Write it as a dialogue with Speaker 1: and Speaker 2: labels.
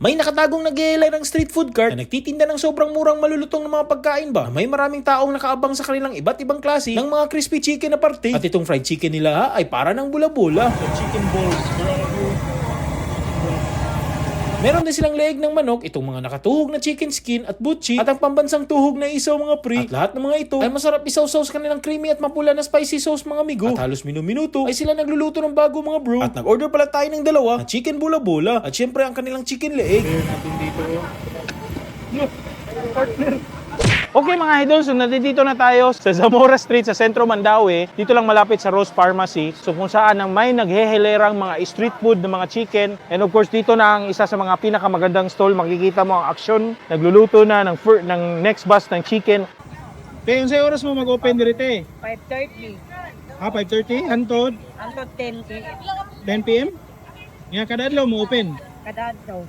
Speaker 1: May nakatagong nag-ielay ng street food cart na nagtitinda ng sobrang murang malulutong ng mga pagkain ba? May maraming taong nakaabang sa kanilang iba't ibang klase ng mga crispy chicken na parte. At itong fried chicken nila ay para ng bula-bula.
Speaker 2: Chicken balls.
Speaker 1: Meron din silang leeg ng manok, itong mga nakatuhog na chicken skin at butchi, at ang pambansang tuhog na isaw mga pre. At lahat ng mga ito ay masarap isaw-saw sa kanilang creamy at mapula na spicy sauce mga migo. At halos minu-minuto ay sila nagluluto ng bago mga bro. At nag-order pala tayo ng dalawa na chicken bula-bula at syempre ang kanilang chicken leeg.
Speaker 2: Natin dito. Partner. Okay mga idol, so nandito na tayo sa Zamora Street sa Sentro Mandaue. Dito lang malapit sa Rose Pharmacy. So kung saan ang may naghehelerang mga street food ng mga chicken. And of course dito na ang isa sa mga pinakamagandang stall. Makikita mo ang aksyon. Nagluluto na ng next batch ng chicken. Kaya yung sa oras mo mag-open dito eh?
Speaker 3: 5:30.
Speaker 2: 5:30? Antod?
Speaker 3: Hanggang 10
Speaker 2: 10 p.m.? Nga kadadlaw mo open?
Speaker 3: kada adlaw.